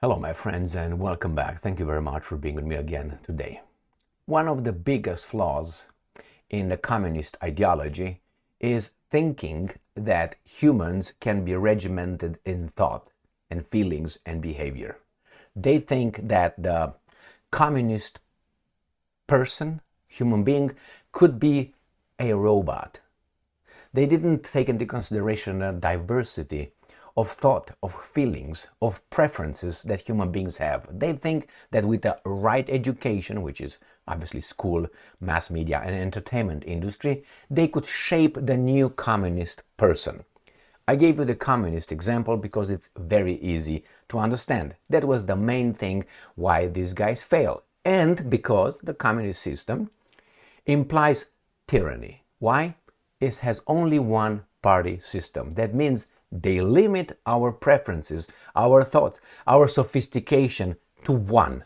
Hello, my friends, and welcome back. Thank you very much for being with me again today. One of the biggest flaws in the communist ideology is thinking that humans can be regimented in thought and feelings and behavior. They think that the communist person, human being, could be a robot. They didn't take into consideration the diversity of thought, of feelings, of preferences that human beings have. They think that with the right education, which is obviously school, mass media, and entertainment industry, they could shape the new communist person. I gave you the communist example because it's very easy to understand. That was the main thing why these guys fail. And because the communist system implies tyranny. Why? It has only one party system. That means they limit our preferences, our thoughts, our sophistication to one.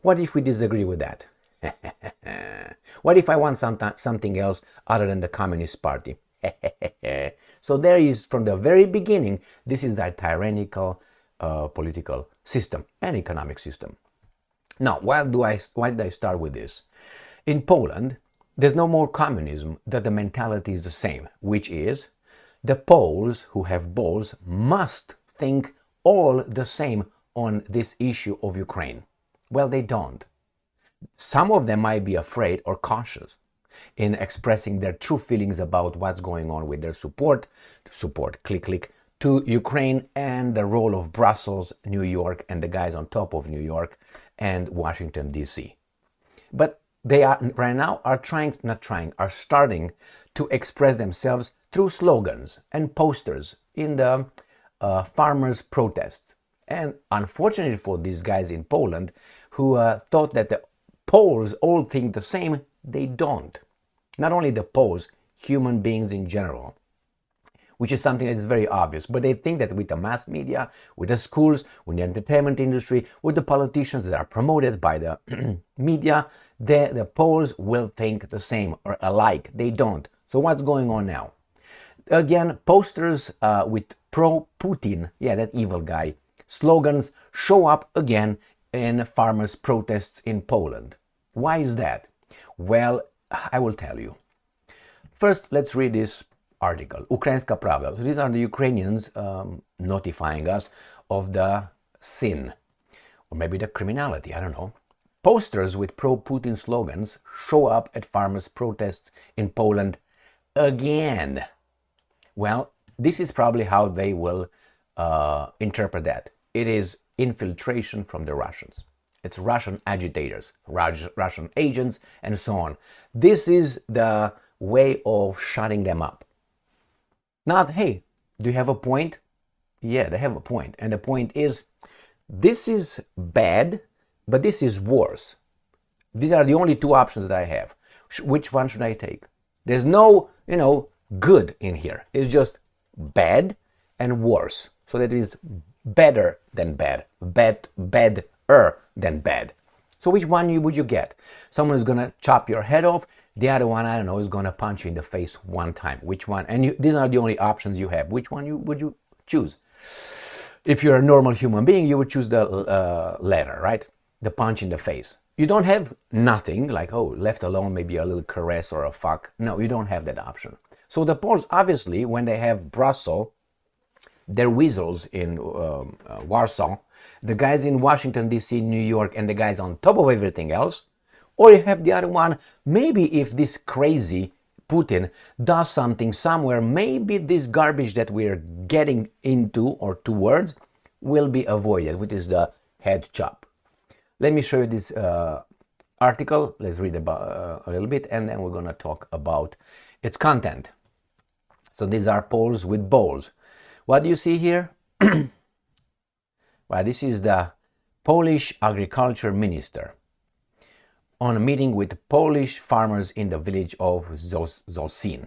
What if we disagree with that? What if I want something else other than the Communist Party? So there is, from the very beginning, this is a tyrannical political system and economic system. Now, why did I start with this? In Poland, there's no more communism, that the mentality is the same, which is the Poles who have balls must think all the same on this issue of Ukraine. Well, they don't. Some of them might be afraid or cautious in expressing their true feelings about what's going on with their support, click, to Ukraine and the role of Brussels, New York, and the guys on top of New York and Washington, D.C. But they are right now are starting to express themselves through slogans and posters in the farmers' protests. And unfortunately for these guys in Poland who thought that the Poles all think the same, they don't. Not only the Poles, human beings in general, which is something that is very obvious. But they think that with the mass media, with the schools, with the entertainment industry, with the politicians that are promoted by the media, the Poles will think the same or alike. They don't. So what's going on now? Again, posters with pro-Putin, that evil guy, slogans show up again in farmers' protests in Poland. Why is that? Well, I will tell you. First, let's read this article. Ukraińska Prawda. So these are the Ukrainians notifying us of the sin, or maybe the criminality, I don't know. Posters with pro-Putin slogans show up at farmers' protests in Poland again. Well, this is probably how they will interpret that. It is infiltration from the Russians. It's Russian agitators, Russian agents, and so on. This is the way of shutting them up. Not, hey, do you have a point? Yeah, they have a point. And the point is, this is bad, but this is worse. These are the only two options that I have. Which one should I take? There's no, good in here. It's just bad and worse. So that is better than bad, better than bad. So which one would you get? Someone is going to chop your head off. The other one, I don't know, is going to punch you in the face one time. Which one? And these are the only options you have. Which one would you choose? If you're a normal human being, you would choose the latter, right? The punch in the face. You don't have nothing like, left alone, maybe a little caress or a fuck. No, you don't have that option. So the Poles, obviously, when they have Brussels, their weasels in Warsaw, the guys in Washington, D.C., New York, and the guys on top of everything else, or you have the other one, maybe if this crazy Putin does something somewhere, maybe this garbage that we're getting into or towards will be avoided, which is the head chop. Let me show you this article. Let's read about a little bit, and then we're going to talk about its content. So these are Poles with bowls. What do you see here? Well, this is the Polish agriculture minister on a meeting with Polish farmers in the village of Zosin.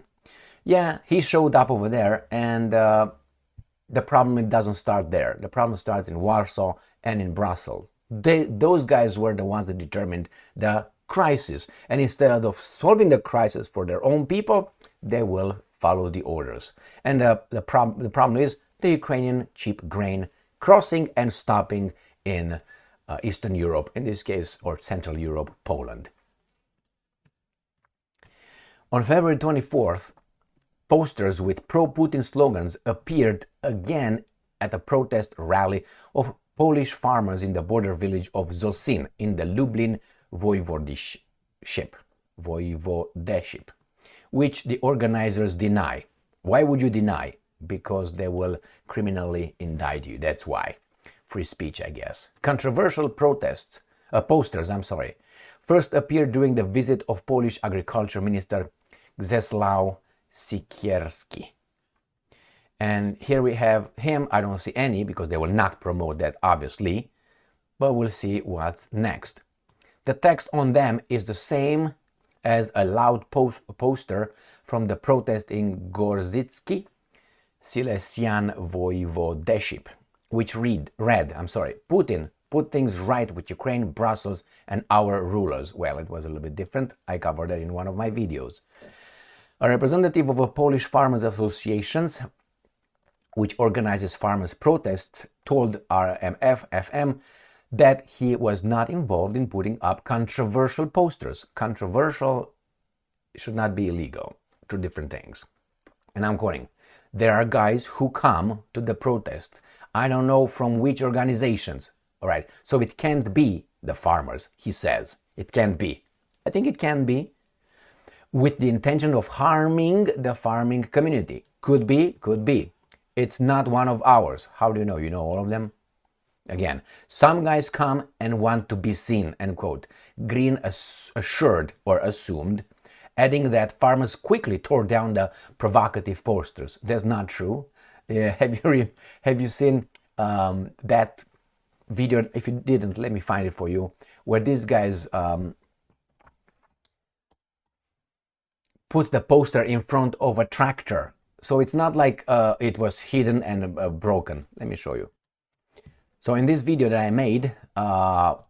Yeah, he showed up over there, and the problem, it doesn't start there. The problem starts in Warsaw and in Brussels. Those guys were the ones that determined the crisis, and instead of solving the crisis for their own people, they will follow the orders. And the problem is the Ukrainian cheap grain crossing and stopping in Eastern Europe, in this case, or Central Europe, Poland. On February 24th, posters with pro-Putin slogans appeared again at a protest rally of Polish farmers in the border village of Zosin in the Lublin voivodeship, which the organizers deny. Why would you deny? Because they will criminally indict you. That's why. Free speech, I guess. Controversial posters, first appeared during the visit of Polish Agriculture Minister Czesław Siekierski. And here we have him. I don't see any because they will not promote that, obviously, but we'll see what's next. The text on them is the same as a loud poster from the protest in Gorzycki, Silesian Voivodeship, which read, Putin, put things right with Ukraine, Brussels, and our rulers. Well, it was a little bit different. I covered that in one of my videos. A representative of a Polish Farmers Associations, which organizes farmers' protests, told RMF-FM that he was not involved in putting up controversial posters. Controversial should not be illegal. Two different things. And I'm quoting, there are guys who come to the protest. I don't know from which organizations. All right, so it can't be the farmers, he says. It can't be. I think it can be. With the intention of harming the farming community. Could be, could be. It's not one of ours. How do you know? You know all of them? Again, some guys come and want to be seen, end quote. Green assured or assumed, adding that farmers quickly tore down the provocative posters. That's not true. Have you seen that video? If you didn't, let me find it for you, where these guys put the poster in front of a tractor. So it's not like it was hidden and broken. Let me show you. So in this video that I made, how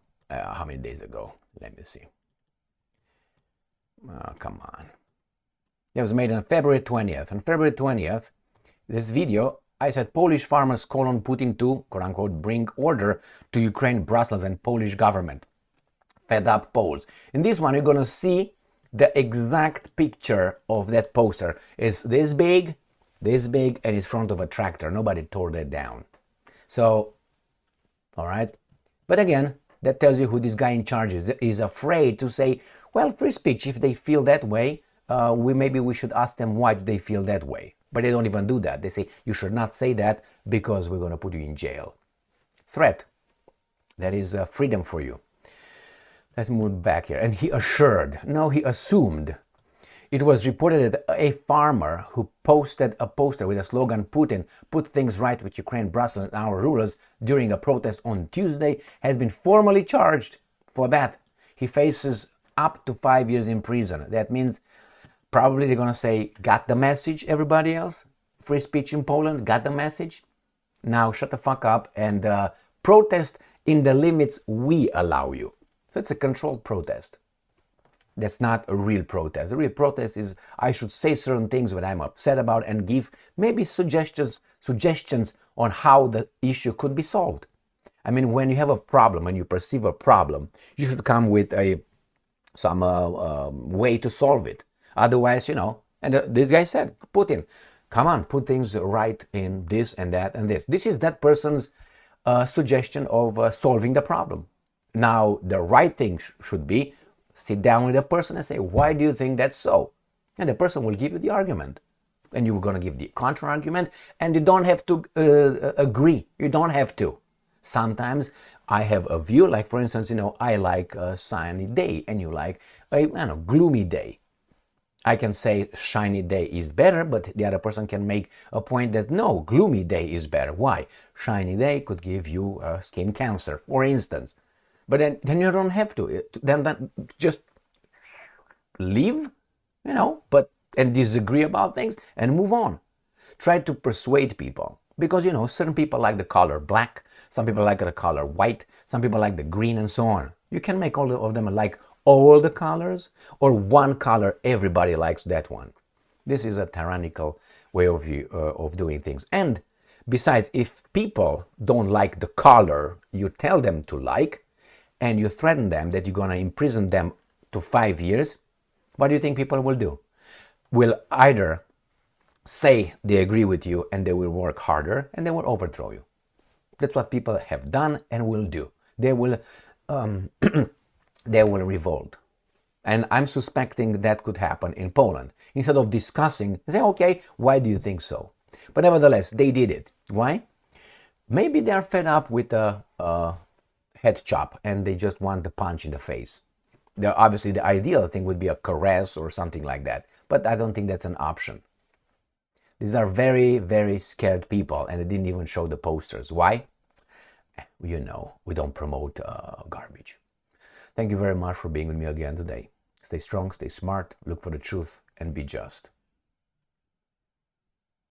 many days ago? Let me see. Come on. It was made on February 20th. On February 20th, this video, I said Polish farmers call on Putin to, quote unquote, bring order to Ukraine, Brussels, and Polish government. Fed up Poles. In this one, you're going to see the exact picture of that poster. Is this big, and it's in front of a tractor. Nobody tore that down. So, all right. But again, that tells you who this guy in charge is. He's afraid to say, well, free speech, if they feel that way, maybe we should ask them why do they feel that way. But they don't even do that. They say, you should not say that because we're going to put you in jail. Threat. That is freedom for you. Let's move back here. And he assured, no, he assumed. It was reported that a farmer who posted a poster with a slogan, Putin, put things right with Ukraine, Brussels, and our rulers during a protest on Tuesday, has been formally charged for that. He faces up to 5 years in prison. That means probably they're going to say, got the message, everybody else? Free speech in Poland, got the message? Now shut the fuck up and protest in the limits we allow you. So it's a controlled protest. That's not a real protest. A real protest is I should say certain things that I'm upset about and give maybe suggestions on how the issue could be solved. I mean, when you have a problem, when you perceive a problem, you should come with some way to solve it. Otherwise, and this guy said, Putin, come on, put things right in this and that and this. This is that person's suggestion of solving the problem. Now, the right thing should be sit down with the person and say, why do you think that's so? And the person will give you the argument. And you're going to give the counter-argument. And you don't have to agree. You don't have to. Sometimes I have a view, like for instance, I like a sunny day and you like a gloomy day. I can say shiny day is better, but the other person can make a point that no, gloomy day is better. Why? Shiny day could give you skin cancer, for instance. But then you don't have to. Then just leave, and disagree about things and move on. Try to persuade people. Because, certain people like the color black, some people like the color white, some people like the green and so on. You can make all of them like all the colors or one color, everybody likes that one. This is a tyrannical way of doing things. And Besides, if people don't like the color you tell them to like, and you threaten them that you're going to imprison them to 5 years, what do you think people will do? Will either say they agree with you and they will work harder and they will overthrow you. That's what people have done and will do. They will they will revolt. And I'm suspecting that could happen in Poland. Instead of discussing, say, okay, why do you think so? But nevertheless, they did it. Why? Maybe they're fed up with a head chop and they just want the punch in the face. Obviously, the ideal thing would be a caress or something like that. But I don't think that's an option. These are very, very scared people, and they didn't even show the posters. Why? You know, we don't promote garbage. Thank you very much for being with me again today. Stay strong, stay smart, look for the truth, and be just.